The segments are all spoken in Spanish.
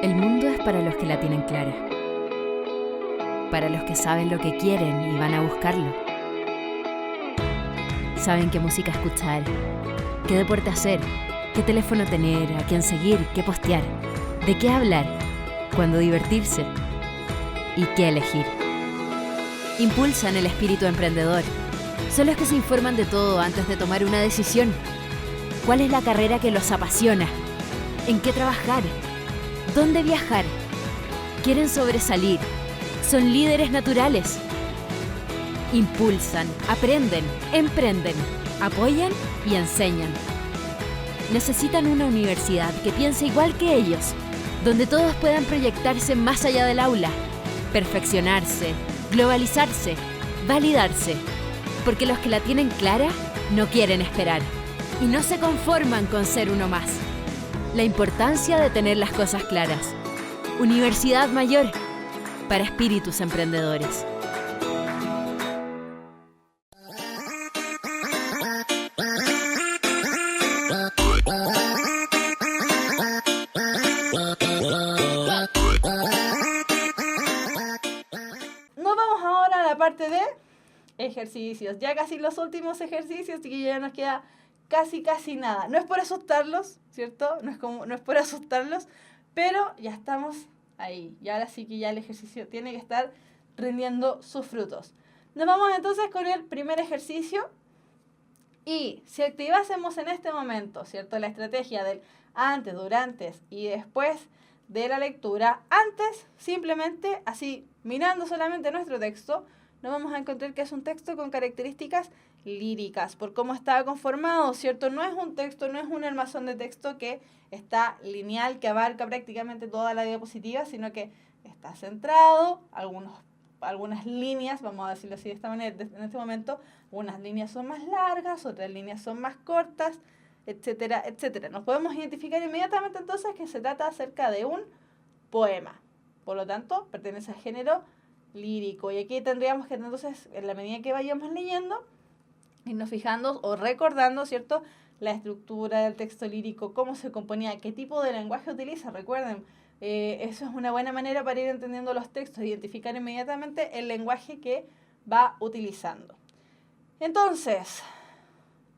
El mundo es para los que la tienen clara, para los que saben lo que quieren y van a buscarlo. Saben qué música escuchar, qué deporte hacer, qué teléfono tener, a quién seguir, qué postear, de qué hablar, cuándo divertirse y qué elegir. Impulsan el espíritu emprendedor. Son los que se informan de todo antes de tomar una decisión. ¿Cuál es la carrera que los apasiona? ¿En qué trabajar? ¿Dónde viajar? Quieren sobresalir. Son líderes naturales. Impulsan, aprenden, emprenden, apoyan y enseñan. Necesitan una universidad que piense igual que ellos, donde todos puedan proyectarse más allá del aula, perfeccionarse, globalizarse, validarse, porque los que la tienen clara no quieren esperar y no se conforman con ser uno más. La importancia de tener las cosas claras. Universidad Mayor, para espíritus emprendedores. Nos vamos ahora a la parte de ejercicios. Ya casi los últimos ejercicios, y que ya nos queda casi nada. No es por asustarlos, ¿cierto? No es por asustarlos, pero ya estamos ahí. Y ahora sí que ya el ejercicio tiene que estar rindiendo sus frutos. Nos vamos entonces con el primer ejercicio. Y si activásemos en este momento, ¿cierto?, la estrategia del antes, durante y después de la lectura, antes, simplemente así, mirando solamente nuestro texto, nos vamos a encontrar que es un texto con características líricas, por cómo está conformado, ¿cierto? No es un texto, no es un armazón de texto que está lineal, que abarca prácticamente toda la diapositiva, sino que está centrado, algunas líneas, vamos a decirlo así de esta manera, en este momento, unas líneas son más largas, otras líneas son más cortas, etcétera, etcétera. Nos podemos identificar inmediatamente entonces que se trata acerca de un poema. Por lo tanto, pertenece al género lírico. Y aquí tendríamos que entonces, en la medida que vayamos leyendo, irnos fijando o recordando, ¿cierto?, la estructura del texto lírico, cómo se componía, qué tipo de lenguaje utiliza. Recuerden, eso es una buena manera para ir entendiendo los textos, identificar inmediatamente el lenguaje que va utilizando. Entonces,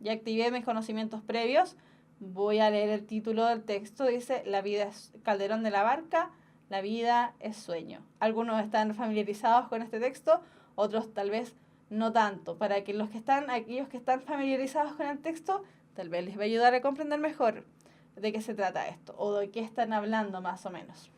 ya activé mis conocimientos previos, voy a leer el título del texto. Dice: La vida es Calderón de la Barca, la vida es sueño. Algunos están familiarizados con este texto, otros tal vez no tanto. Para que aquellos que están familiarizados con el texto, tal vez les va a ayudar a comprender mejor de qué se trata esto, o de qué están hablando más o menos.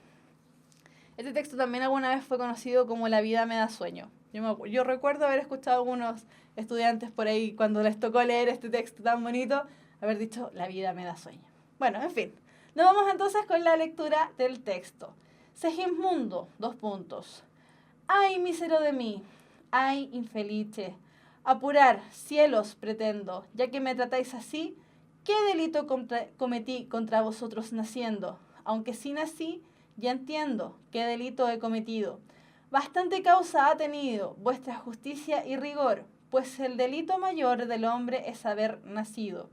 Este texto también alguna vez fue conocido como La vida me da sueño. Yo recuerdo haber escuchado a algunos estudiantes por ahí, cuando les tocó leer este texto tan bonito, haber dicho: la vida me da sueño. Bueno, en fin. Nos vamos entonces con la lectura del texto. Segismundo, : Ay, mísero de mí, ay, infelice, apurar, cielos pretendo, ya que me tratáis así, ¿qué delito cometí contra vosotros naciendo? Aunque sí nací, ya entiendo qué delito he cometido. Bastante causa ha tenido vuestra justicia y rigor, pues el delito mayor del hombre es haber nacido.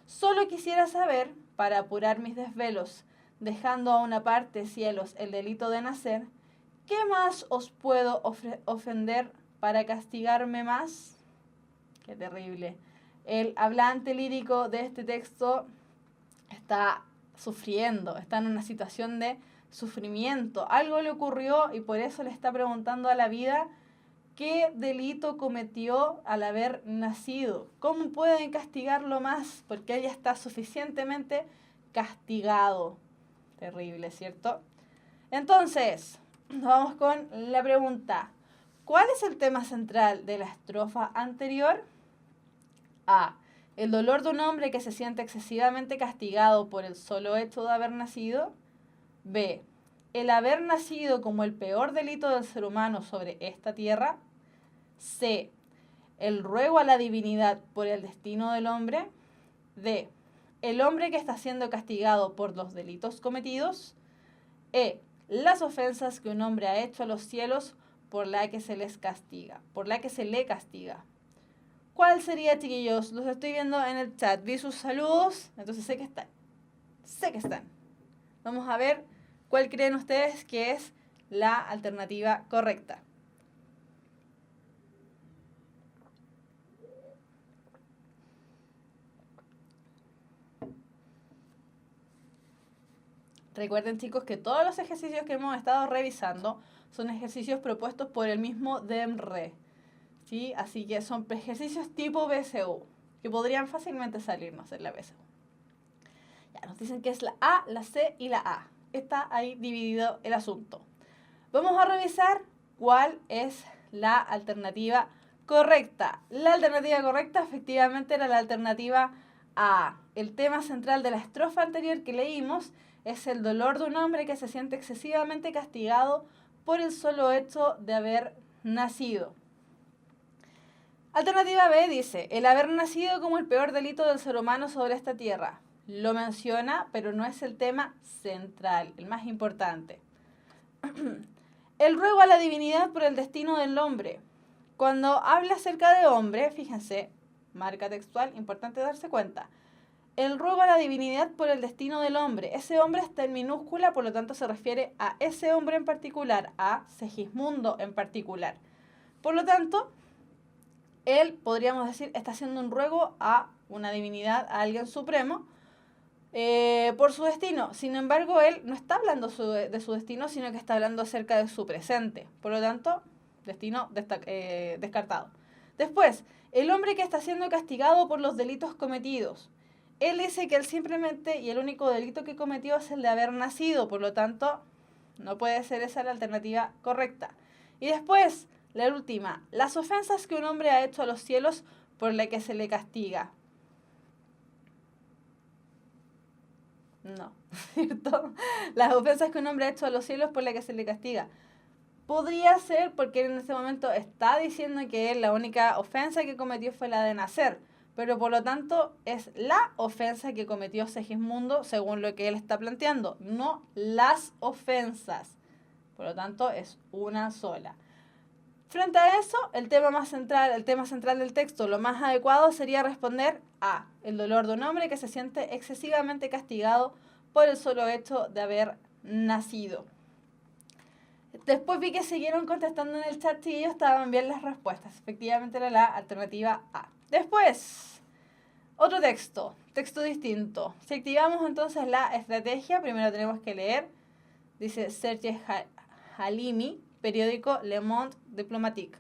Solo quisiera saber, para apurar mis desvelos, dejando a una parte, cielos, el delito de nacer, ¿qué más os puedo ofender para castigarme más? Qué terrible. El hablante lírico de este texto está sufriendo, está en una situación de sufrimiento. Algo le ocurrió y por eso le está preguntando a la vida qué delito cometió al haber nacido. ¿Cómo pueden castigarlo más? Porque ella está suficientemente castigado. Terrible, ¿cierto? Entonces, vamos con la pregunta. ¿Cuál es el tema central de la estrofa anterior? A. El dolor de un hombre que se siente excesivamente castigado por el solo hecho de haber nacido. B. El haber nacido como el peor delito del ser humano sobre esta tierra. C. El ruego a la divinidad por el destino del hombre. D. El hombre que está siendo castigado por los delitos cometidos. E. Las ofensas que un hombre ha hecho a los cielos por la que se le castiga. ¿Cuál sería, chiquillos? Los estoy viendo en el chat. Vi sus saludos, entonces sé que están. Vamos a ver ¿Cuál creen ustedes que es la alternativa correcta? Recuerden, chicos, que todos los ejercicios que hemos estado revisando son ejercicios propuestos por el mismo DEMRE, ¿sí? Así que son ejercicios tipo BCU, que podrían fácilmente salirnos en la BCU. Ya nos dicen que es la A, la C y la A. Está ahí dividido el asunto. Vamos a revisar cuál es la alternativa correcta. La alternativa correcta efectivamente era la alternativa A. El tema central de la estrofa anterior que leímos es el dolor de un hombre que se siente excesivamente castigado por el solo hecho de haber nacido. Alternativa B dice, el haber nacido como el peor delito del ser humano sobre esta tierra. Lo menciona, pero no es el tema central, el más importante. El ruego a la divinidad por el destino del hombre. Cuando habla acerca de hombre, fíjense, marca textual, importante darse cuenta. El ruego a la divinidad por el destino del hombre. Ese hombre está en minúscula, por lo tanto se refiere a ese hombre en particular, a Segismundo en particular. Por lo tanto, él, podríamos decir, está haciendo un ruego a una divinidad, a alguien supremo, por su destino. Sin embargo, él no está hablando de su destino, sino que está hablando acerca de su presente. Por lo tanto, destino descartado. Después, el hombre que está siendo castigado por los delitos cometidos. Él dice que él simplemente y el único delito que cometió es el de haber nacido, por lo tanto, no puede ser esa la alternativa correcta. Y después, la última, las ofensas que un hombre ha hecho a los cielos por la que se le castiga. No, ¿cierto? Las ofensas que un hombre ha hecho a los cielos por la que se le castiga. Podría ser porque en este momento está diciendo que la única ofensa que cometió fue la de nacer. Pero por lo tanto es la ofensa que cometió Segismundo según lo que él está planteando, no las ofensas. Por lo tanto es una sola. Frente a eso, el tema central del texto, lo más adecuado sería responder a el dolor de un hombre que se siente excesivamente castigado por el solo hecho de haber nacido. Después vi que siguieron contestando en el chat y ellos estaban bien las respuestas. Efectivamente era la alternativa A. Después, otro texto distinto. Si activamos entonces la estrategia, primero tenemos que leer, dice Serge Halimi, periódico Le Monde Diplomatique.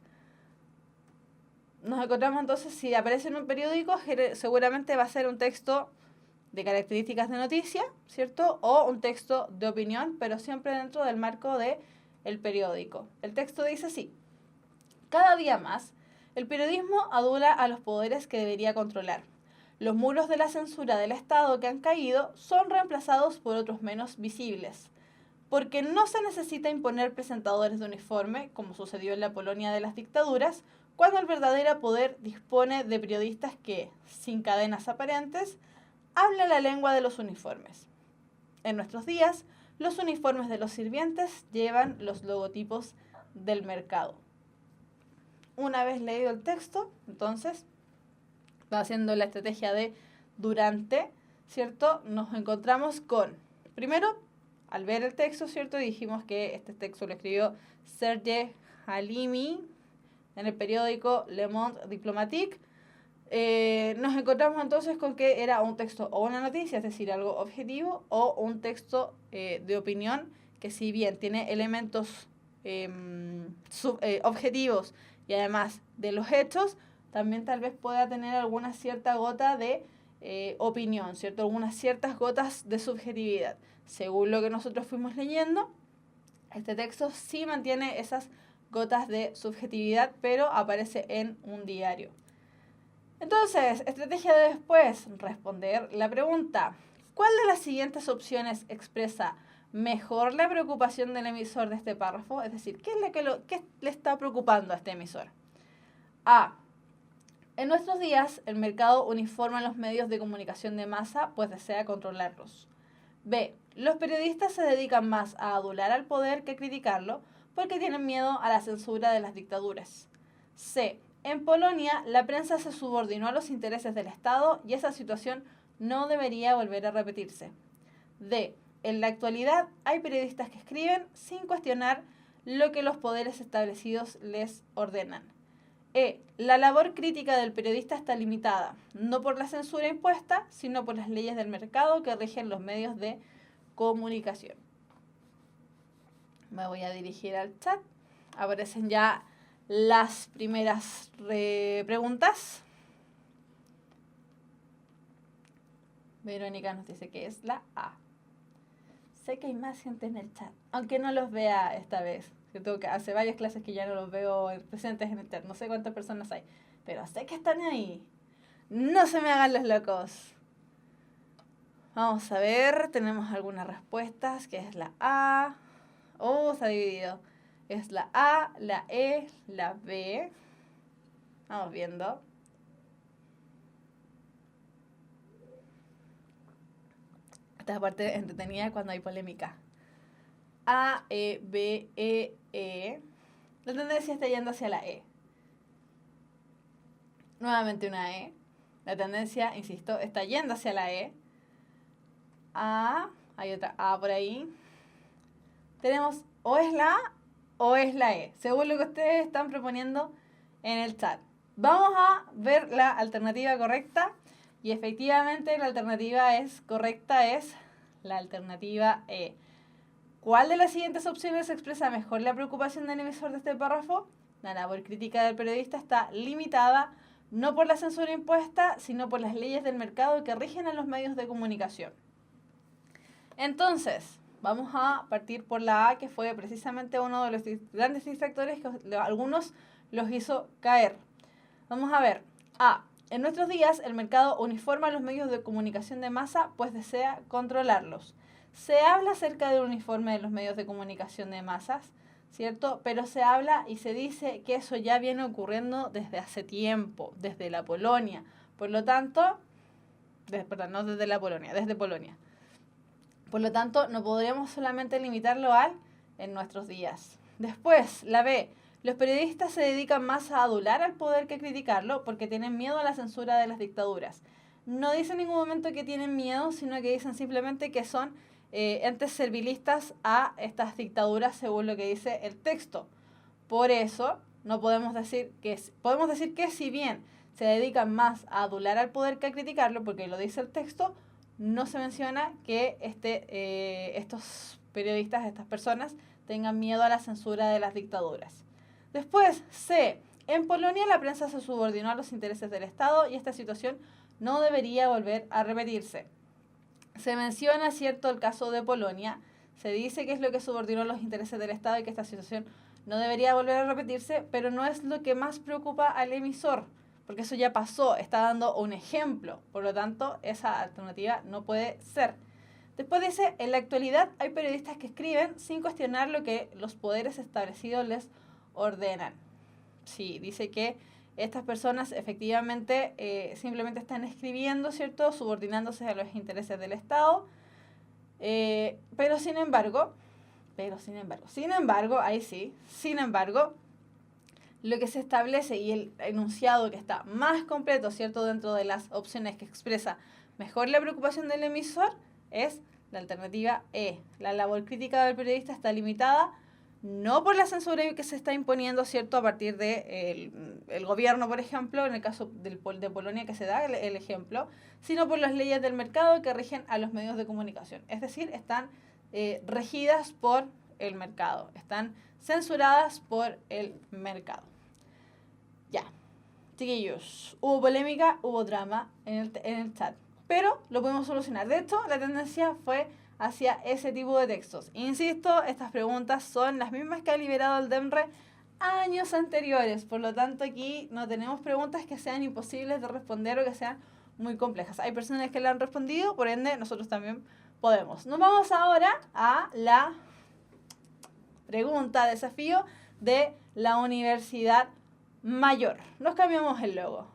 Nos encontramos entonces, si aparece en un periódico, seguramente va a ser un texto de características de noticia, ¿cierto? O un texto de opinión, pero siempre dentro del marco del periódico. El texto dice así: cada día más, el periodismo adula a los poderes que debería controlar. Los muros de la censura del Estado que han caído son reemplazados por otros menos visibles. Porque no se necesita imponer presentadores de uniforme, como sucedió en la Polonia de las dictaduras, cuando el verdadero poder dispone de periodistas que, sin cadenas aparentes, hablan la lengua de los uniformes. En nuestros días, los uniformes de los sirvientes llevan los logotipos del mercado. Una vez leído el texto, entonces, va haciendo la estrategia de durante, ¿cierto? Nos encontramos con, primero, al ver el texto, ¿cierto? Dijimos que este texto lo escribió Serge Halimi en el periódico Le Monde Diplomatique. Nos encontramos entonces con que era un texto o una noticia, es decir, algo objetivo, o un texto de opinión que, si bien tiene elementos objetivos y además de los hechos, también tal vez pueda tener alguna cierta gota de opinión, ¿cierto? Algunas ciertas gotas de subjetividad. Según lo que nosotros fuimos leyendo, este texto sí mantiene esas gotas de subjetividad, pero aparece en un diario. Entonces, estrategia de después, responder la pregunta: ¿cuál de las siguientes opciones expresa mejor la preocupación del emisor de este párrafo? Es decir, ¿qué le está preocupando a este emisor? A. En nuestros días, el mercado uniforma los medios de comunicación de masa, pues desea controlarlos. B. Los periodistas se dedican más a adular al poder que a criticarlo, porque tienen miedo a la censura de las dictaduras. C. En Polonia, la prensa se subordinó a los intereses del Estado y esa situación no debería volver a repetirse. D. en la actualidad hay periodistas que escriben sin cuestionar lo que los poderes establecidos les ordenan. La labor crítica del periodista está limitada, no por la censura impuesta, sino por las leyes del mercado que rigen los medios de comunicación. Me voy a dirigir al chat. Aparecen ya las primeras preguntas. Verónica nos dice que es la A. Sé que hay más gente en el chat, aunque no los vea esta vez. Que hace varias clases que ya no los veo presentes en el chat. No sé cuántas personas hay, pero sé que están ahí. No se me hagan los locos. Vamos a ver, tenemos algunas respuestas, que es la A. Oh, se ha dividido. Es la A, la E, la B. Vamos viendo. Esta parte entretenida cuando hay polémica. A, E, B, E, E. La tendencia está yendo hacia la E. Nuevamente una E. La tendencia, insisto, está yendo hacia la E. A. Hay otra A por ahí. Tenemos o es la A o es la E, según lo que ustedes están proponiendo en el chat. Vamos a ver la alternativa correcta. Y efectivamente la alternativa correcta es la alternativa E. ¿Cuál de las siguientes opciones expresa mejor la preocupación del emisor de este párrafo? La labor crítica del periodista está limitada no por la censura impuesta, sino por las leyes del mercado que rigen a los medios de comunicación. Entonces, vamos a partir por la A, que fue precisamente uno de los grandes distractores que algunos los hizo caer. Vamos a ver. A. En nuestros días, el mercado uniforma los medios de comunicación de masa, pues desea controlarlos. Se habla acerca del uniforme de los medios de comunicación de masas, ¿cierto? Pero se habla y se dice que eso ya viene ocurriendo desde hace tiempo, desde la Polonia. Por lo tanto, no desde la Polonia, desde Polonia. Por lo tanto, no podríamos solamente limitarlo al en nuestros días. Después, la B. Los periodistas se dedican más a adular al poder que a criticarlo porque tienen miedo a la censura de las dictaduras. No dicen en ningún momento que tienen miedo, sino que dicen simplemente que son entes servilistas a estas dictaduras según lo que dice el texto. Por eso, no podemos decir que si bien se dedican más a adular al poder que a criticarlo, porque lo dice el texto, no se menciona que estos periodistas, estas personas, tengan miedo a la censura de las dictaduras. Después, C. En Polonia la prensa se subordinó a los intereses del Estado y esta situación no debería volver a repetirse. Se menciona, cierto, el caso de Polonia. Se dice que es lo que subordinó los intereses del Estado y que esta situación no debería volver a repetirse, pero no es lo que más preocupa al emisor, porque eso ya pasó, está dando un ejemplo. Por lo tanto, esa alternativa no puede ser. Después dice, en la actualidad hay periodistas que escriben sin cuestionar lo que los poderes establecidos les ordenan. Sí, dice que estas personas efectivamente simplemente están escribiendo, ¿cierto? Subordinándose a los intereses del Estado. Pero sin embargo, lo que se establece y el enunciado que está más completo, ¿cierto? Dentro de las opciones que expresa mejor la preocupación del emisor es la alternativa E. La labor crítica del periodista está limitada no por la censura que se está imponiendo, ¿cierto? A partir de el gobierno, por ejemplo, en el caso de Polonia que se da el ejemplo, sino por las leyes del mercado que rigen a los medios de comunicación. Es decir, están regidas por el mercado, están censuradas por el mercado. Ya, chiquillos, hubo polémica, hubo drama en el chat, pero lo podemos solucionar. De hecho, la tendencia fue hacia ese tipo de textos. Insisto, estas preguntas son las mismas que ha liberado el DEMRE años anteriores, por lo tanto aquí no tenemos preguntas que sean imposibles de responder o que sean muy complejas. Hay personas que la han respondido, por ende nosotros también podemos. Nos vamos ahora a la pregunta, desafío de la Universidad Mayor. Nos cambiamos el logo.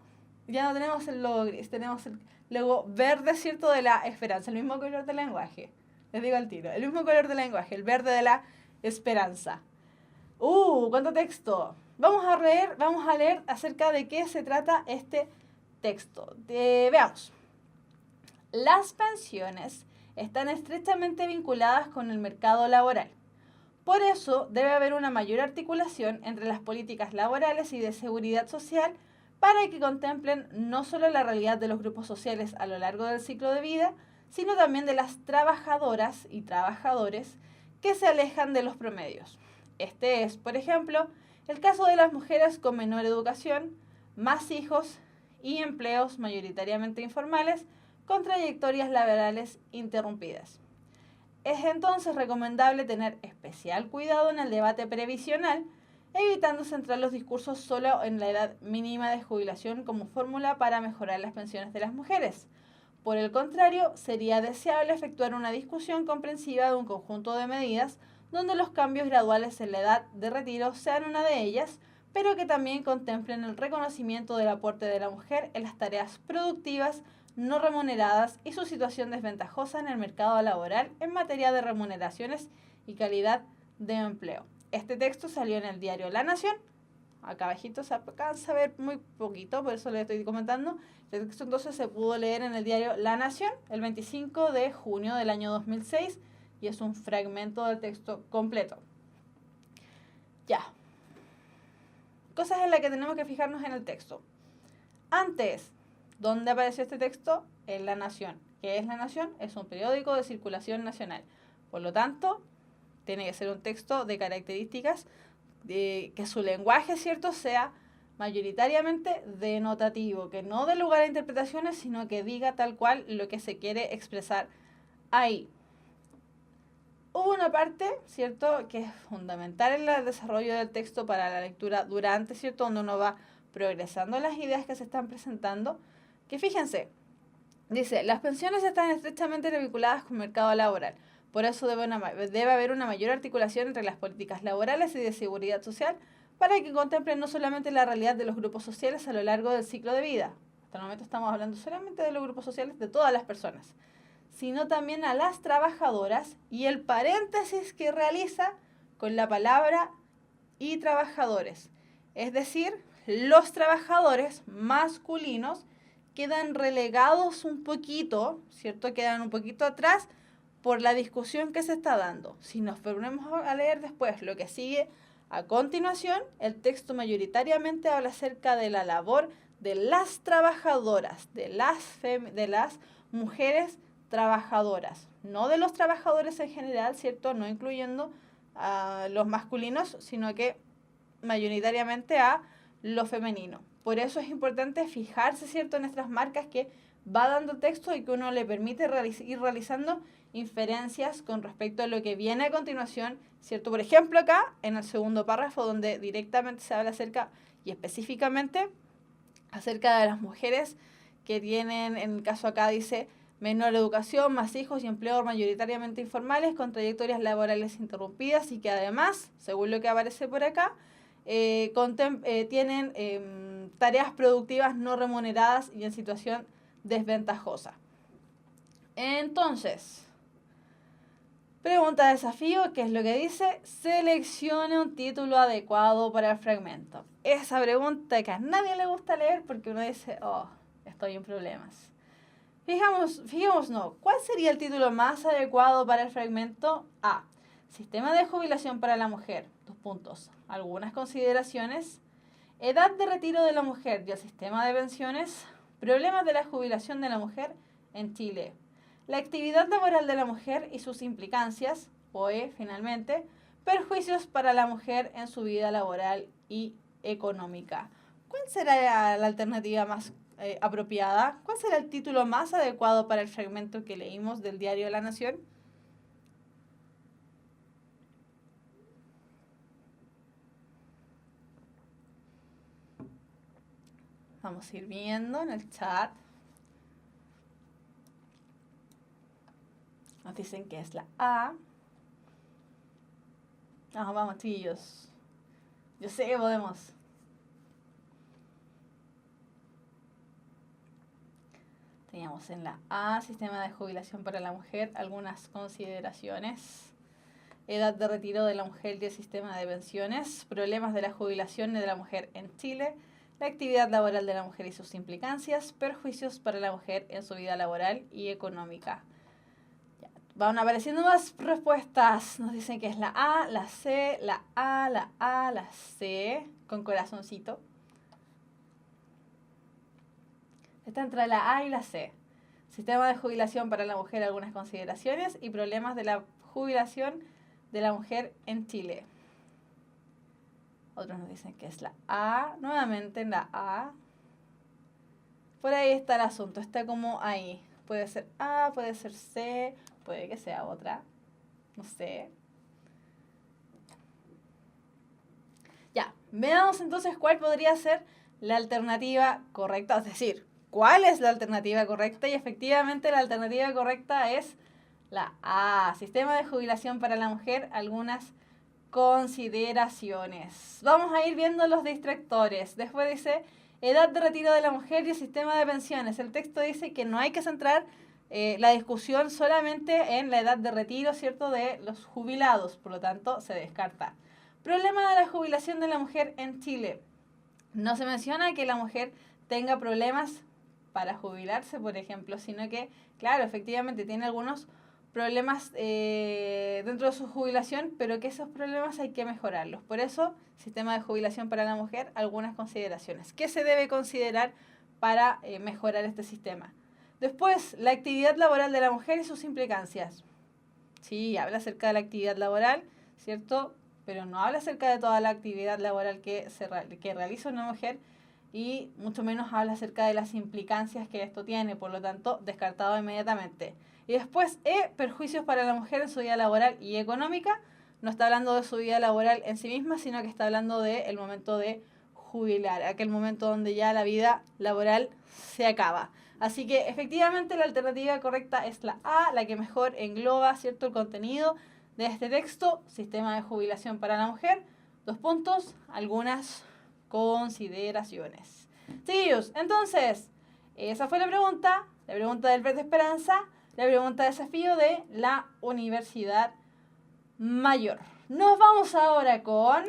Ya no tenemos el logo gris, tenemos el logo verde, ¿cierto? De la esperanza, el mismo color del lenguaje. Les digo al tiro, el mismo color del lenguaje, el verde de la esperanza. ¡Cuánto texto! Vamos a leer acerca de qué se trata este texto. Veamos. Las pensiones están estrechamente vinculadas con el mercado laboral. Por eso debe haber una mayor articulación entre las políticas laborales y de seguridad social para que contemplen no solo la realidad de los grupos sociales a lo largo del ciclo de vida, sino también de las trabajadoras y trabajadores que se alejan de los promedios. Este es, por ejemplo, el caso de las mujeres con menor educación, más hijos y empleos mayoritariamente informales con trayectorias laborales interrumpidas. Es entonces recomendable tener especial cuidado en el debate previsional, evitando centrar los discursos solo en la edad mínima de jubilación como fórmula para mejorar las pensiones de las mujeres. Por el contrario, sería deseable efectuar una discusión comprensiva de un conjunto de medidas donde los cambios graduales en la edad de retiro sean una de ellas, pero que también contemplen el reconocimiento del aporte de la mujer en las tareas productivas no remuneradas y su situación desventajosa en el mercado laboral en materia de remuneraciones y calidad de empleo. Este texto salió en el diario La Nación. Acá abajito se alcanza a ver muy poquito, por eso le estoy comentando. El texto entonces se pudo leer en el diario La Nación el 25 de junio del año 2006 y es un fragmento del texto completo. Ya. Cosas en las que tenemos que fijarnos en el texto. Antes, ¿dónde apareció este texto? En La Nación. ¿Qué es La Nación? Es un periódico de circulación nacional. Por lo tanto, tiene que ser un texto de características de que su lenguaje, ¿cierto?, sea mayoritariamente denotativo, que no dé lugar a interpretaciones, sino que diga tal cual lo que se quiere expresar ahí. Hubo una parte, ¿cierto?, que es fundamental en el desarrollo del texto para la lectura durante, ¿cierto?, donde uno va progresando las ideas que se están presentando, que fíjense, dice, las pensiones están estrechamente vinculadas con el mercado laboral. Por eso debe haber una mayor articulación entre las políticas laborales y de seguridad social para que contemplen no solamente la realidad de los grupos sociales a lo largo del ciclo de vida. Hasta el momento estamos hablando solamente de los grupos sociales de todas las personas, sino también a las trabajadoras y el paréntesis que realiza con la palabra y trabajadores. Es decir, los trabajadores masculinos quedan relegados un poquito, ¿cierto? Quedan un poquito atrás por la discusión que se está dando. Si nos ponemos a leer después lo que sigue a continuación, el texto mayoritariamente habla acerca de la labor de las trabajadoras, de las mujeres trabajadoras, no de los trabajadores en general, ¿cierto? No incluyendo a los masculinos, sino que mayoritariamente a lo femenino. Por eso es importante fijarse, ¿cierto?, en estas marcas que va dando texto y que uno le permite ir realizando inferencias con respecto a lo que viene a continuación, ¿cierto? Por ejemplo, acá, en el segundo párrafo, donde directamente se habla acerca, y específicamente, acerca de las mujeres que tienen, en el caso acá dice, menor educación, más hijos y empleos mayoritariamente informales con trayectorias laborales interrumpidas y que además, según lo que aparece por acá, tienen tareas productivas no remuneradas y en situación desventajosa. Entonces, pregunta de desafío, ¿qué es lo que dice? Seleccione un título adecuado para el fragmento. Esa pregunta que a nadie le gusta leer porque uno dice, oh, estoy en problemas. Fijémonos, ¿cuál sería el título más adecuado para el fragmento? A. Sistema de jubilación para la mujer. 2 puntos. Algunas consideraciones. Edad de retiro de la mujer y el sistema de pensiones. Problemas de la jubilación de la mujer en Chile. La actividad laboral de la mujer y sus implicancias. O finalmente, perjuicios para la mujer en su vida laboral y económica. ¿Cuál será la alternativa más apropiada? ¿Cuál será el título más adecuado para el fragmento que leímos del diario La Nación? Vamos a ir viendo en el chat. Nos dicen que es la A. Vamos, chillos. Yo sé que podemos. Teníamos en la A, sistema de jubilación para la mujer, algunas consideraciones. Edad de retiro de la mujer y el sistema de pensiones. Problemas de la jubilación de la mujer en Chile. La actividad laboral de la mujer y sus implicancias, perjuicios para la mujer en su vida laboral y económica. Ya, van apareciendo más respuestas. Nos dicen que es la A, la C, la A, la A, la C, con corazoncito. Está entre la A y la C. Sistema de jubilación para la mujer, algunas consideraciones y problemas de la jubilación de la mujer en Chile. Otros nos dicen que es la A, nuevamente en la A. Por ahí está el asunto, está como ahí. Puede ser A, puede ser C, puede que sea otra. No sé. Ya, veamos entonces cuál podría ser la alternativa correcta, es decir, ¿cuál es la alternativa correcta? Y efectivamente la alternativa correcta es la A, sistema de jubilación para la mujer, algunas consideraciones. Vamos a ir viendo los distractores. Después dice, edad de retiro de la mujer y el sistema de pensiones. El texto dice que no hay que centrar la discusión solamente en la edad de retiro, ¿cierto?, de los jubilados, por lo tanto se descarta. Problema de la jubilación de la mujer en Chile. No se menciona que la mujer tenga problemas para jubilarse, por ejemplo, sino que, claro, efectivamente tiene algunos problemas dentro de su jubilación, pero que esos problemas hay que mejorarlos. Por eso, sistema de jubilación para la mujer, algunas consideraciones. ¿Qué se debe considerar para mejorar este sistema? Después, la actividad laboral de la mujer y sus implicancias. Sí, habla acerca de la actividad laboral, ¿cierto? Pero no habla acerca de toda la actividad laboral que realiza una mujer y mucho menos habla acerca de las implicancias que esto tiene, por lo tanto, descartado inmediatamente. Y después, perjuicios para la mujer en su vida laboral y económica. No está hablando de su vida laboral en sí misma, sino que está hablando del momento de jubilar, aquel momento donde ya la vida laboral se acaba. Así que efectivamente la alternativa correcta es la A, la que mejor engloba, ¿cierto?, el contenido de este texto, sistema de jubilación para la mujer. 2 puntos, algunas consideraciones. Chiquillos, entonces, esa fue la pregunta del Red de Esperanza, la pregunta de desafío de la Universidad Mayor. Nos vamos ahora con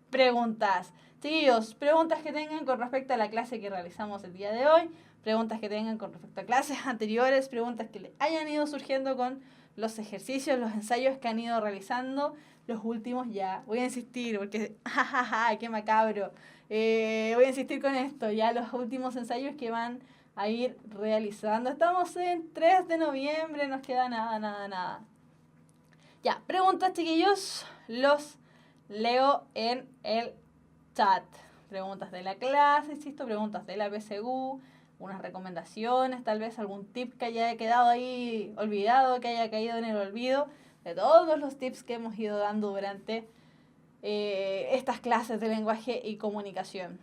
preguntas. Chiquillos, preguntas que tengan con respecto a la clase que realizamos el día de hoy, preguntas que tengan con respecto a clases anteriores, preguntas que le hayan ido surgiendo con los ejercicios, los ensayos que han ido realizando, los últimos ya. Voy a insistir porque, jajaja, qué macabro. Voy a insistir con esto, ya los últimos ensayos que van a ir realizando. Estamos en 3 de noviembre, nos queda nada. Ya, preguntas, chiquillos, los leo en el chat. Preguntas de la clase, insisto, preguntas de la PSU, unas recomendaciones, tal vez algún tip que haya quedado ahí olvidado, que haya caído en el olvido, de todos los tips que hemos ido dando durante estas clases de lenguaje y comunicación.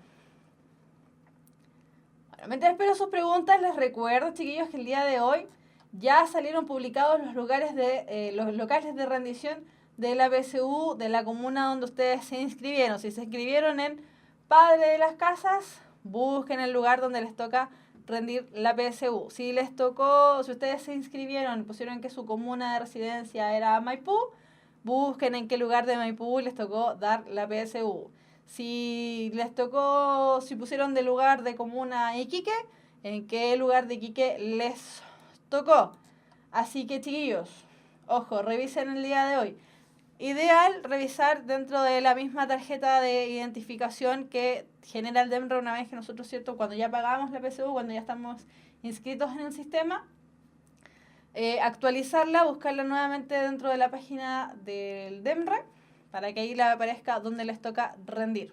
Bueno, mientras espero sus preguntas, les recuerdo, chiquillos, que el día de hoy ya salieron publicados los locales de rendición de la PSU de la comuna donde ustedes se inscribieron. Si se inscribieron en Padre de las Casas, busquen el lugar donde les toca rendir la PSU. Si ustedes se inscribieron y pusieron que su comuna de residencia era Maipú, busquen en qué lugar de Maipú les tocó dar la PSU. Si pusieron de lugar de comuna Iquique, en qué lugar de Iquique les tocó. Así que, chiquillos, ojo, revisen el día de hoy. Ideal revisar dentro de la misma tarjeta de identificación que genera el DEMRA una vez que nosotros, ¿cierto?, cuando ya pagamos la PSU, cuando ya estamos inscritos en el sistema, actualizarla, buscarla nuevamente dentro de la página del DEMRA para que ahí le aparezca donde les toca rendir.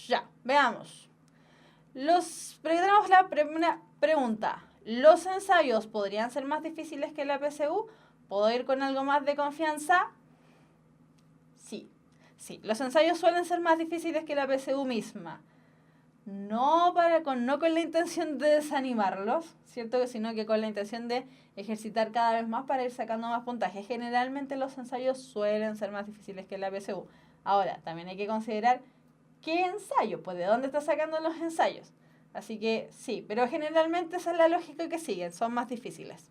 Ya, veamos. Tenemos la primera pregunta. ¿Los ensayos podrían ser más difíciles que la PSU? ¿Puedo ir con algo más de confianza? Sí, los ensayos suelen ser más difíciles que la PSU misma. No con la intención de desanimarlos, ¿cierto?, sino que con la intención de ejercitar cada vez más para ir sacando más puntaje. Generalmente los ensayos suelen ser más difíciles que la PSU. Ahora, también hay que considerar qué ensayo, pues de dónde está sacando los ensayos. Así que sí, pero generalmente esa es la lógica que siguen, son más difíciles.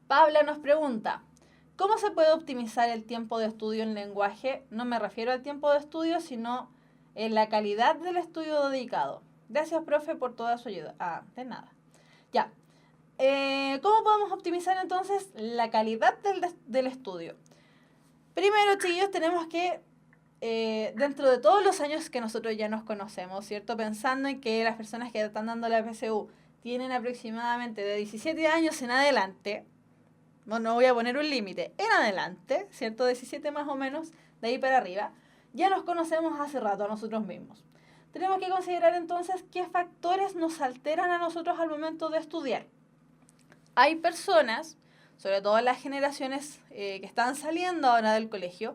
Paula nos pregunta, ¿Cómo se puede optimizar el tiempo de estudio en lenguaje? No me refiero al tiempo de estudio, sino en la calidad del estudio dedicado. Gracias, profe, por toda su ayuda. Ah, de nada. Ya. ¿Cómo podemos optimizar entonces la calidad del estudio? Primero, chiquillos, tenemos que, dentro de todos los años que nosotros ya nos conocemos, ¿cierto? Pensando en que las personas que están dando la PSU tienen aproximadamente de 17 años en adelante, no voy a poner un límite, en adelante, ¿cierto? 17 más o menos, de ahí para arriba, ya nos conocemos hace rato a nosotros mismos. Tenemos que considerar entonces qué factores nos alteran a nosotros al momento de estudiar. Hay personas, sobre todo las generaciones que están saliendo ahora del colegio,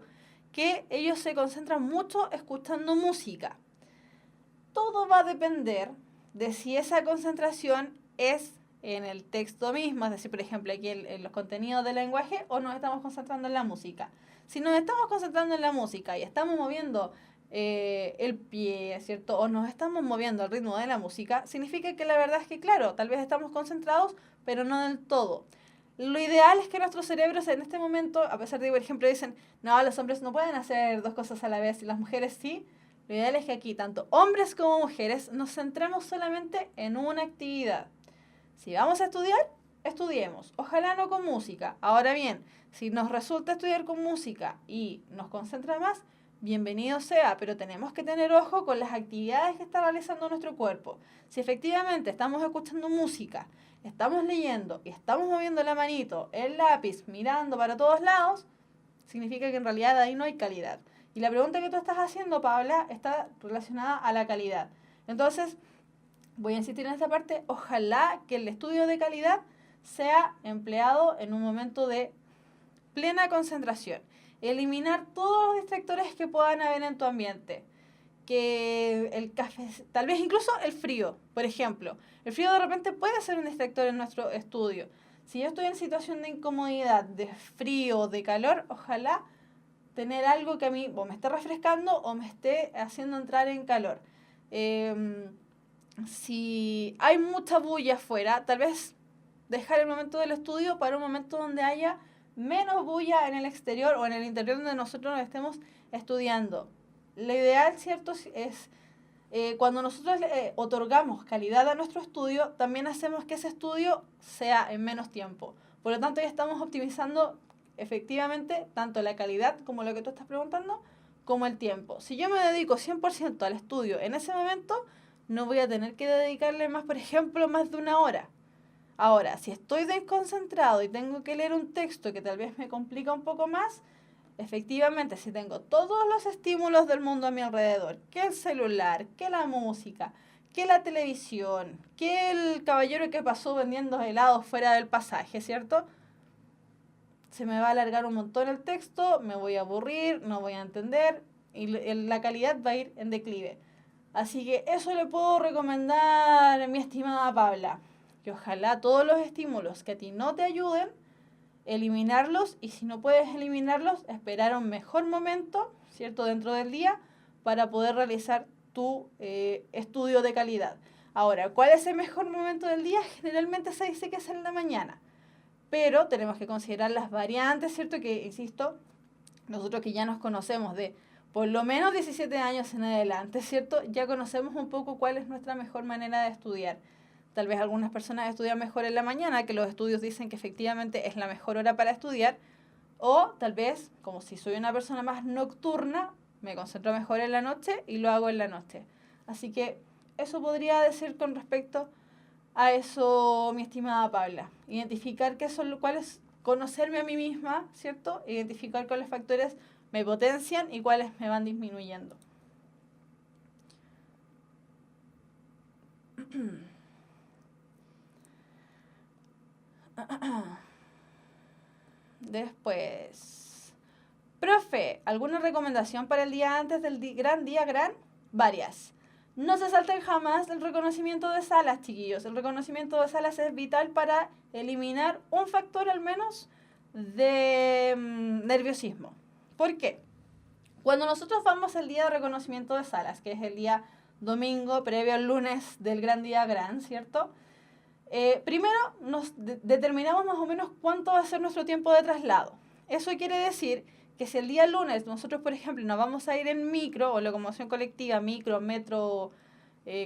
que ellos se concentran mucho escuchando música. Todo va a depender de si esa concentración es en el texto mismo, es decir, por ejemplo, aquí en los contenidos del lenguaje, o nos estamos concentrando en la música. Si nos estamos concentrando en la música y estamos moviendo el pie, ¿cierto? O nos estamos moviendo al ritmo de la música, significa que la verdad es que, claro, tal vez estamos concentrados, pero no del todo. Lo ideal es que nuestros cerebros en este momento, a pesar de que, por ejemplo, dicen, no, los hombres no pueden hacer dos cosas a la vez y las mujeres sí, lo ideal es que aquí, tanto hombres como mujeres, nos centremos solamente en una actividad. Si vamos a estudiar, estudiemos. Ojalá no con música. Ahora bien, si nos resulta estudiar con música y nos concentra más, bienvenido sea, pero tenemos que tener ojo con las actividades que está realizando nuestro cuerpo. Si efectivamente estamos escuchando música, estamos leyendo y estamos moviendo la manito, el lápiz, mirando para todos lados, significa que en realidad ahí no hay calidad. Y la pregunta que tú estás haciendo, Paula, está relacionada a la calidad. Entonces, voy a insistir en esa parte, ojalá que el estudio de calidad sea empleado en un momento de plena concentración. Eliminar todos los distractores que puedan haber en tu ambiente. Que el café, tal vez incluso el frío, por ejemplo. El frío de repente puede ser un distractor en nuestro estudio. Si yo estoy en situación de incomodidad, de frío, de calor, ojalá tener algo que a mí o me esté refrescando o me esté haciendo entrar en calor. Si hay mucha bulla afuera, tal vez dejar el momento del estudio para un momento donde haya menos bulla en el exterior o en el interior donde nosotros nos estemos estudiando. Lo ideal, ¿cierto?, es cuando nosotros otorgamos calidad a nuestro estudio, también hacemos que ese estudio sea en menos tiempo. Por lo tanto, ya estamos optimizando efectivamente tanto la calidad, como lo que tú estás preguntando, como el tiempo. Si yo me dedico 100% al estudio en ese momento, no voy a tener que dedicarle más, por ejemplo, más de una hora. Ahora, si estoy desconcentrado y tengo que leer un texto que tal vez me complica un poco más, efectivamente, si tengo todos los estímulos del mundo a mi alrededor, que el celular, que la música, que la televisión, que el caballero que pasó vendiendo helados fuera del pasaje, ¿cierto? Se me va a alargar un montón el texto, me voy a aburrir, no voy a entender y la calidad va a ir en declive. Así que eso le puedo recomendar, mi estimada Paula, que ojalá todos los estímulos que a ti no te ayuden, eliminarlos, y si no puedes eliminarlos, esperar un mejor momento, ¿cierto?, dentro del día para poder realizar tu estudio de calidad. Ahora, ¿cuál es el mejor momento del día? Generalmente se dice que es en la mañana, pero tenemos que considerar las variantes, ¿cierto?, que, insisto, nosotros que ya nos conocemos de por lo menos 17 años en adelante, ¿cierto?, ya conocemos un poco cuál es nuestra mejor manera de estudiar. Tal vez algunas personas estudian mejor en la mañana, que los estudios dicen que efectivamente es la mejor hora para estudiar, o tal vez, como si soy una persona más nocturna, me concentro mejor en la noche y lo hago en la noche. Así que eso podría decir con respecto a eso, mi estimada Paula. Identificar qué son cuáles, conocerme a mí misma, ¿cierto? Identificar cuáles factores me potencian y cuáles me van disminuyendo. Después, profe, ¿alguna recomendación para el día antes del gran día gran? Varias. No se salten jamás el reconocimiento de salas, chiquillos. El reconocimiento de salas es vital para eliminar un factor al menos de nerviosismo. ¿Por qué? Cuando nosotros vamos el día de reconocimiento de salas, que es el día domingo previo al lunes del gran día gran, ¿cierto? Primero nos determinamos más o menos cuánto va a ser nuestro tiempo de traslado. Eso quiere decir que si el día lunes nosotros, por ejemplo, nos vamos a ir en micro o locomoción colectiva, micro, metro,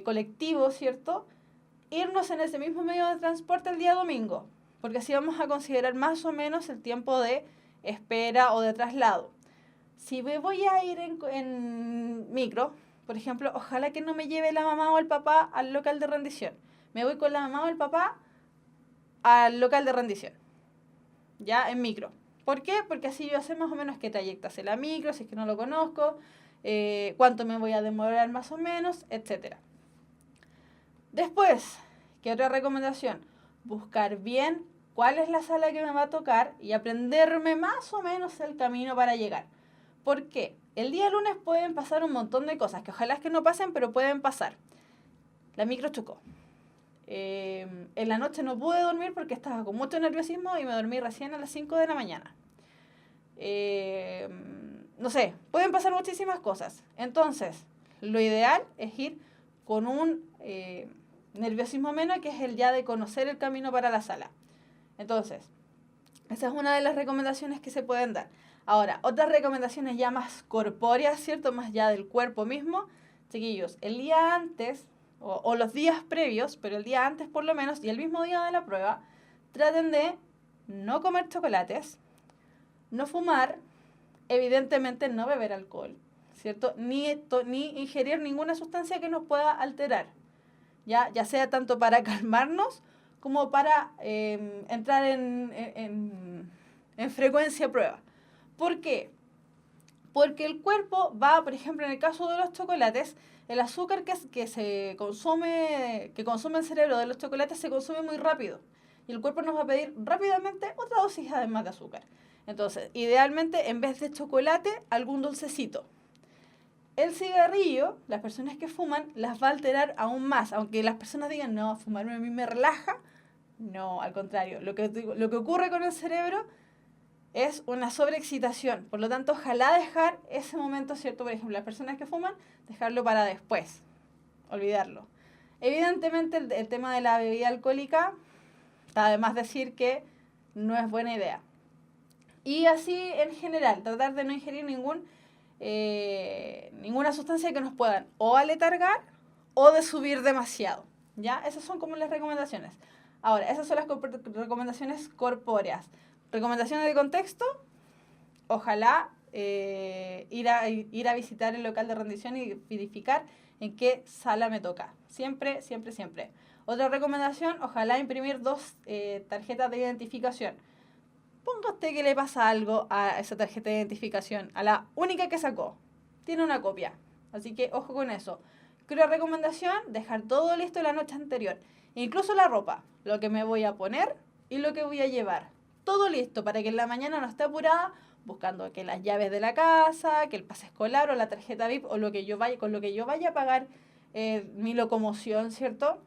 colectivo, ¿cierto? Irnos en ese mismo medio de transporte el día domingo, porque así vamos a considerar más o menos el tiempo de espera o de traslado. Si me voy a ir en micro, por ejemplo, ojalá que no me lleve la mamá o el papá al local de rendición. Me voy con la mamá o el papá al local de rendición, ya en micro. ¿Por qué? Porque así yo sé más o menos qué trayecto hace la micro, si es que no lo conozco, cuánto me voy a demorar más o menos, etcétera. Después, ¿qué otra recomendación? Buscar bien cuál es la sala que me va a tocar y aprenderme más o menos el camino para llegar. ¿Por qué? El día lunes pueden pasar un montón de cosas, que ojalá es que no pasen, pero pueden pasar. La micro chocó. En la noche no pude dormir porque estaba con mucho nerviosismo y me dormí recién a las 5 de la mañana. No sé, pueden pasar muchísimas cosas. Entonces, lo ideal es ir con un nerviosismo menos, que es el ya de conocer el camino para la sala. Entonces, esa es una de las recomendaciones que se pueden dar. Ahora, otras recomendaciones ya más corpóreas, ¿cierto? Más ya del cuerpo mismo. Chiquillos, el día antes, o los días previos, pero el día antes por lo menos, y el mismo día de la prueba, traten de no comer chocolates, no fumar, evidentemente no beber alcohol, ¿cierto? Ni ingerir ninguna sustancia que nos pueda alterar, ya sea tanto para calmarnos como para entrar en frecuencia prueba. ¿Por qué? Porque el cuerpo va, por ejemplo, en el caso de los chocolates, el azúcar que consume el cerebro de los chocolates se consume muy rápido. Y el cuerpo nos va a pedir rápidamente otra dosis además de azúcar. Entonces, idealmente, en vez de chocolate, algún dulcecito. El cigarrillo, las personas que fuman, las va a alterar aún más. Aunque las personas digan, no, fumarme a mí me relaja. No, al contrario. Lo que ocurre con el cerebro es una sobreexcitación. Por lo tanto, ojalá dejar ese momento, ¿cierto? Por ejemplo, las personas que fuman, dejarlo para después. Olvidarlo. Evidentemente, el tema de la bebida alcohólica, está de más decir que no es buena idea. Y así, en general, tratar de no ingerir ninguna sustancia que nos puedan o aletargar o de subir demasiado. ¿Ya? Esas son como las recomendaciones. Ahora, esas son las recomendaciones corpóreas. Recomendaciones de contexto, ojalá ir a visitar el local de rendición y verificar en qué sala me toca. Siempre, siempre, siempre. Otra recomendación, ojalá imprimir 2 tarjetas de identificación. Ponga usted que le pasa algo a esa tarjeta de identificación, a la única que sacó. Tiene una copia, así que ojo con eso. Otra recomendación, dejar todo listo la noche anterior. Incluso la ropa, lo que me voy a poner y lo que voy a llevar. Todo listo para que en la mañana no esté apurada buscando que las llaves de la casa, que el pase escolar o la tarjeta VIP o con lo que yo vaya a pagar mi locomoción, ¿cierto?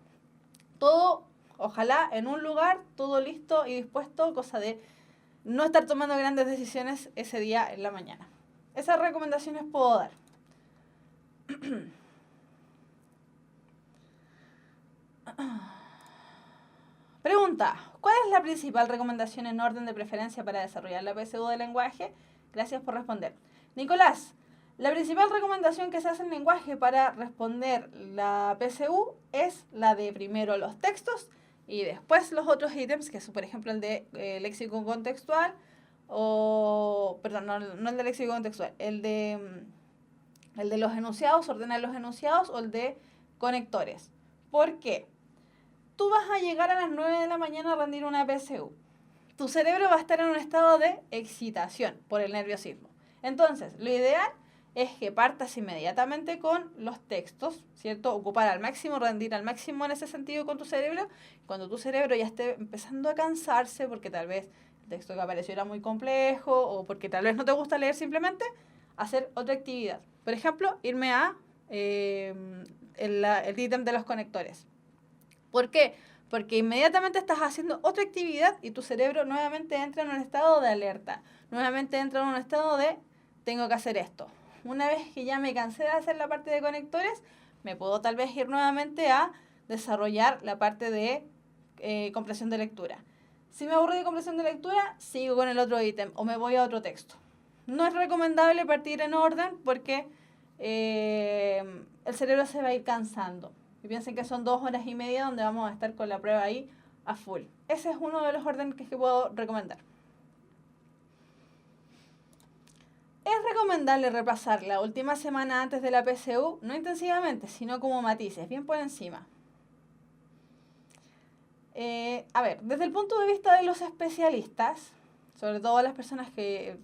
Todo, ojalá, en un lugar, todo listo y dispuesto, cosa de no estar tomando grandes decisiones ese día en la mañana. Esas recomendaciones puedo dar. Pregunta, ¿cuál es la principal recomendación en orden de preferencia para desarrollar la PSU de lenguaje? Gracias por responder. Nicolás, la principal recomendación que se hace en lenguaje para responder la PSU es la de primero los textos y después los otros ítems, que es por ejemplo el de léxico contextual, perdón, no el de léxico contextual, el de los enunciados, ordenar los enunciados o el de conectores. ¿Por qué? Tú vas a llegar a las 9 de la mañana a rendir una PSU. Tu cerebro va a estar en un estado de excitación por el nerviosismo. Entonces, lo ideal es que partas inmediatamente con los textos, ¿cierto? Ocupar al máximo, rendir al máximo en ese sentido con tu cerebro. Cuando tu cerebro ya esté empezando a cansarse, porque tal vez el texto que apareció era muy complejo o porque tal vez no te gusta leer simplemente, hacer otra actividad. Por ejemplo, irme a el ítem de los conectores. ¿Por qué? Porque inmediatamente estás haciendo otra actividad y tu cerebro nuevamente entra en un estado de alerta. Nuevamente entra en un estado de tengo que hacer esto. Una vez que ya me cansé de hacer la parte de conectores, me puedo tal vez ir nuevamente a desarrollar la parte de comprensión de lectura. Si me aburro de comprensión de lectura, sigo con el otro ítem o me voy a otro texto. No es recomendable partir en orden porque el cerebro se va a ir cansando. Y piensen que son 2 horas y media donde vamos a estar con la prueba ahí a full. Ese es uno de los órdenes que puedo recomendar. Es recomendable repasar la última semana antes de la PSU, no intensivamente, sino como matices, bien por encima. A ver, desde el punto de vista de los especialistas, sobre todo las personas que,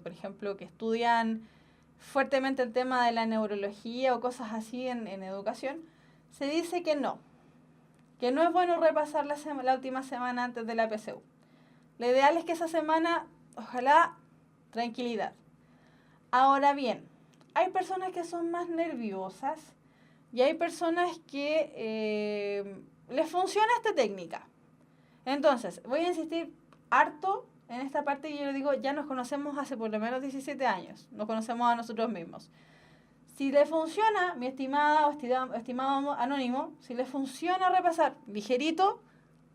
por ejemplo, que estudian fuertemente el tema de la neurología o cosas así en educación, se dice que no es bueno repasar la última semana antes de la PSU. Lo ideal es que esa semana, ojalá, tranquilidad. Ahora bien, hay personas que son más nerviosas y hay personas que les funciona esta técnica. Entonces, voy a insistir harto en esta parte que yo le digo, ya nos conocemos hace por lo menos 17 años, nos conocemos a nosotros mismos. Si le funciona, mi estimada o estimado anónimo, si le funciona repasar ligerito,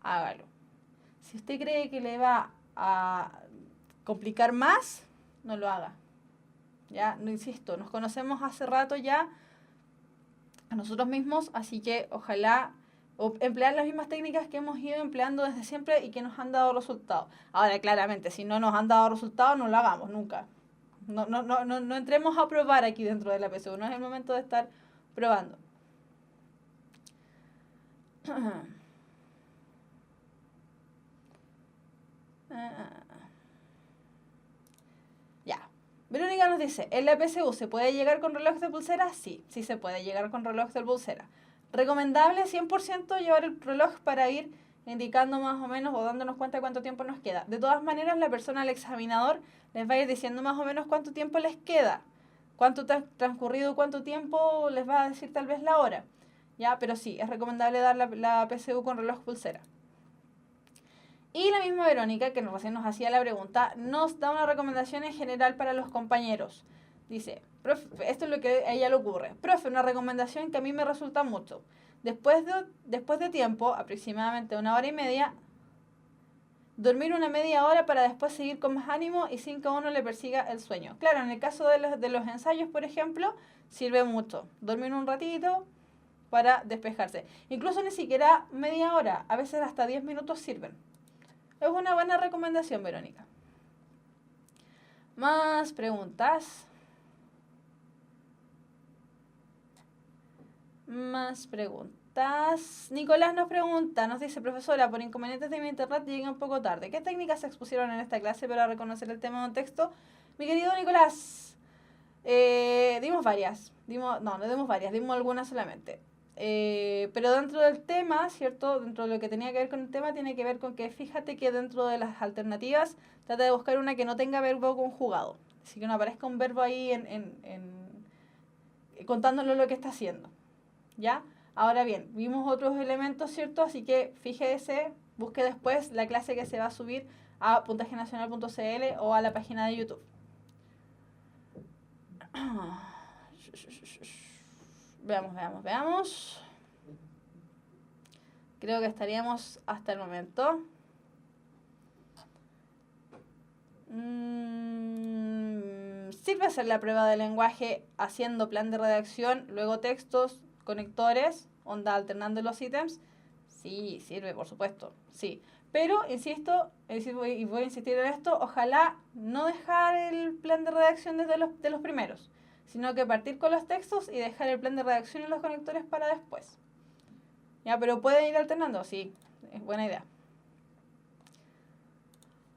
hágalo. Si usted cree que le va a complicar más, no lo haga. Ya, no insisto, nos conocemos hace rato ya a nosotros mismos, así que ojalá emplear las mismas técnicas que hemos ido empleando desde siempre y que nos han dado resultados. Ahora, claramente, si no nos han dado resultados, no lo hagamos nunca. No entremos a probar aquí dentro de la PSU, no es el momento de estar probando. Ya. Verónica nos dice, ¿en la PSU se puede llegar con reloj de pulsera? Sí, sí se puede llegar con reloj de pulsera. Recomendable 100% llevar el reloj para ir indicando más o menos o dándonos cuenta de cuánto tiempo nos queda. De todas maneras, la persona, el examinador, les va a ir diciendo más o menos cuánto tiempo les queda. Cuánto transcurrido, cuánto tiempo les va a decir tal vez la hora. ¿Ya? Pero sí, es recomendable dar la PSU con reloj pulsera. Y la misma Verónica, que recién nos hacía la pregunta, nos da una recomendación en general para los compañeros. Dice, profe, esto es lo que a ella le ocurre. Profe, una recomendación que a mí me resulta mucho. Después de tiempo, aproximadamente 1 hora y media, dormir una media hora para después seguir con más ánimo y sin que uno le persiga el sueño. Claro, en el caso de los ensayos, por ejemplo, sirve mucho. Dormir un ratito para despejarse. Incluso ni siquiera media hora, a veces hasta 10 minutos sirven. Es una buena recomendación, Verónica. Más preguntas. Nicolás nos pregunta, nos dice, profesora, por inconvenientes de mi internet llegué un poco tarde. ¿Qué técnicas se expusieron en esta clase para reconocer el tema de un texto? Mi querido Nicolás, dimos varias. No dimos varias, dimos algunas solamente. Pero dentro del tema, ¿cierto? Dentro de lo que tenía que ver con el tema, tiene que ver con que fíjate que dentro de las alternativas trata de buscar una que no tenga verbo conjugado. Así que no aparezca un verbo ahí contándole lo que está haciendo. ¿Ya? Ahora bien, vimos otros elementos, ¿cierto? Así que fíjese, busque después la clase que se va a subir a puntajenacional.cl o a la página de YouTube. Veamos. Creo que estaríamos hasta el momento. Sirve hacer la prueba de lenguaje haciendo plan de redacción, luego textos, conectores, onda alternando los ítems. Sí, sirve, por supuesto, sí. Pero, insisto, y voy a insistir en esto, ojalá no dejar el plan de redacción desde de los primeros, sino que partir con los textos y dejar el plan de redacción y los conectores para después. Ya, pero pueden ir alternando, sí, es buena idea.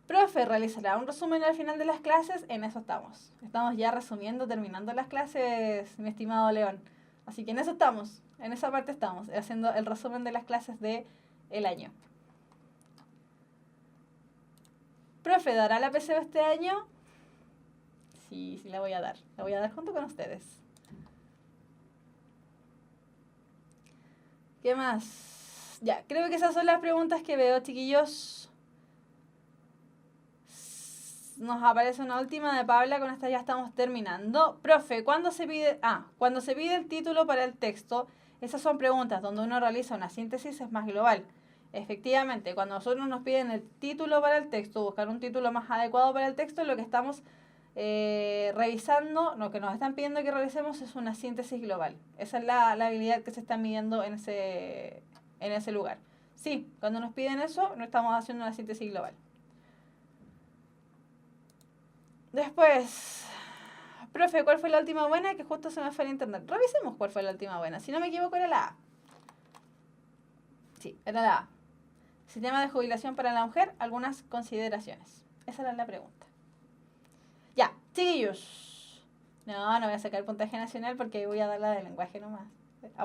Profe, ¿realizará un resumen al final de las clases? En eso estamos. Estamos ya resumiendo, terminando las clases, mi estimado León. Así que en eso estamos, en esa parte estamos, haciendo el resumen de las clases del año. Profe, ¿dará la PSU este año? Sí, la voy a dar. La voy a dar junto con ustedes. ¿Qué más? Ya, creo que esas son las preguntas que veo, chiquillos. Nos aparece una última de Paula, con esta ya estamos terminando. Profe, ¿cuándo se pide? Cuando se pide el título para el texto, esas son preguntas donde uno realiza una síntesis, es más global. Efectivamente, cuando nosotros nos piden el título para el texto, buscar un título más adecuado para el texto, lo que estamos revisando, lo que nos están pidiendo que revisemos es una síntesis global. Esa es la habilidad que se está midiendo en ese lugar. Sí, cuando nos piden eso, no estamos haciendo una síntesis global. Después, profe, ¿cuál fue la última buena? Que justo se me fue el internet. Revisemos cuál fue la última buena. Si no me equivoco, era la A. Sí, era la A. Sistema de jubilación para la mujer, algunas consideraciones. Esa era la pregunta. Ya, chiquillos. No voy a sacar el puntaje nacional porque voy a dar la de lenguaje nomás.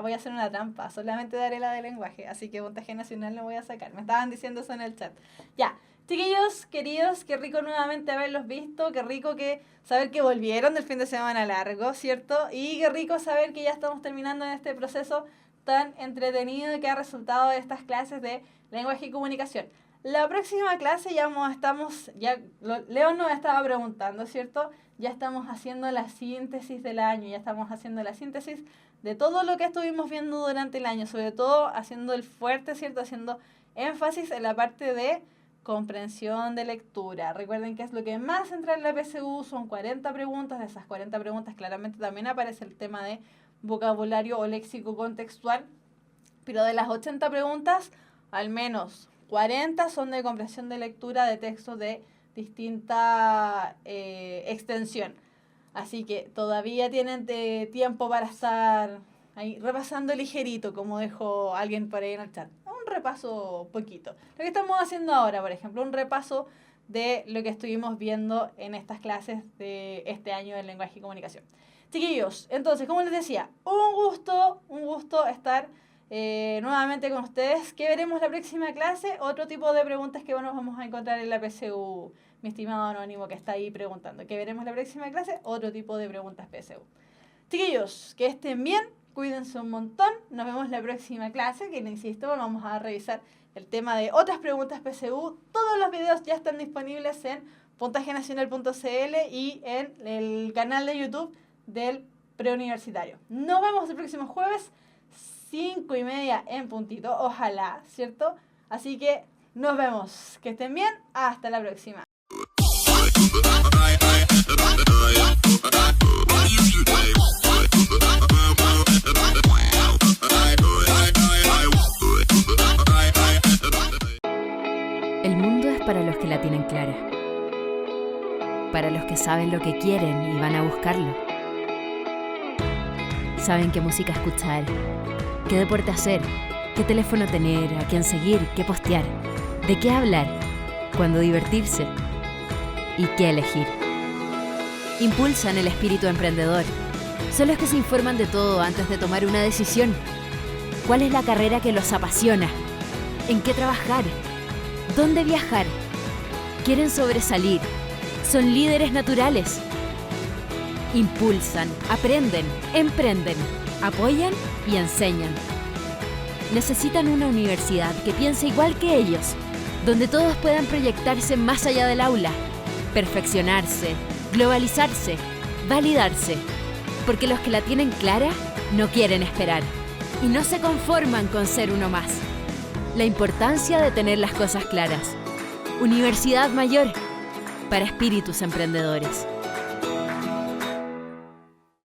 Voy a hacer una trampa, solamente daré la de lenguaje, así que puntaje nacional no voy a sacar. Me estaban diciendo eso en el chat. Ya, chiquillos, queridos, qué rico nuevamente haberlos visto, qué rico saber que volvieron del fin de semana largo, ¿cierto? Y qué rico saber que ya estamos terminando en este proceso tan entretenido que ha resultado de estas clases de lenguaje y comunicación. La próxima clase León nos estaba preguntando, ¿cierto? Ya estamos haciendo la síntesis del año, ya estamos haciendo la síntesis de todo lo que estuvimos viendo durante el año, sobre todo haciendo el fuerte, ¿cierto? Haciendo énfasis en la parte de comprensión de lectura. Recuerden que es lo que más entra en la PSU, son 40 preguntas, de esas 40 preguntas claramente también aparece el tema de vocabulario o léxico contextual, pero de las 80 preguntas, al menos 40 son de comprensión de lectura de textos de distinta extensión. Así que todavía tienen tiempo para estar ahí repasando ligerito, como dejó alguien por ahí en el chat. Un repaso poquito. Lo que estamos haciendo ahora, por ejemplo, un repaso de lo que estuvimos viendo en estas clases de este año de lenguaje y comunicación. Chiquillos, entonces, como les decía, un gusto estar nuevamente con ustedes. ¿Qué veremos la próxima clase? Otro tipo de preguntas que nos vamos a encontrar en la PSU, mi estimado anónimo que está ahí preguntando. ¿Qué veremos la próxima clase? Otro tipo de preguntas PSU. Chiquillos, que estén bien, cuídense un montón. Nos vemos la próxima clase, que insisto, vamos a revisar el tema de otras preguntas PSU. Todos los videos ya están disponibles en puntajenacional.cl y en el canal de YouTube del preuniversitario. Nos vemos el próximo jueves, 5:30 en puntito, ojalá, ¿cierto? Así que nos vemos, que estén bien, hasta la próxima. El mundo es para los que la tienen clara, para los que saben lo que quieren y van a buscarlo. Saben qué música escuchar, qué deporte hacer, qué teléfono tener, a quién seguir, qué postear, de qué hablar, cuándo divertirse y qué elegir. Impulsan el espíritu emprendedor. Son los que se informan de todo antes de tomar una decisión. ¿Cuál es la carrera que los apasiona? ¿En qué trabajar? ¿Dónde viajar? Quieren sobresalir. Son líderes naturales. Impulsan, aprenden, emprenden, apoyan y enseñan. Necesitan una universidad que piense igual que ellos, donde todos puedan proyectarse más allá del aula, perfeccionarse, globalizarse, validarse, porque los que la tienen clara no quieren esperar y no se conforman con ser uno más. La importancia de tener las cosas claras. Universidad Mayor, para espíritus emprendedores.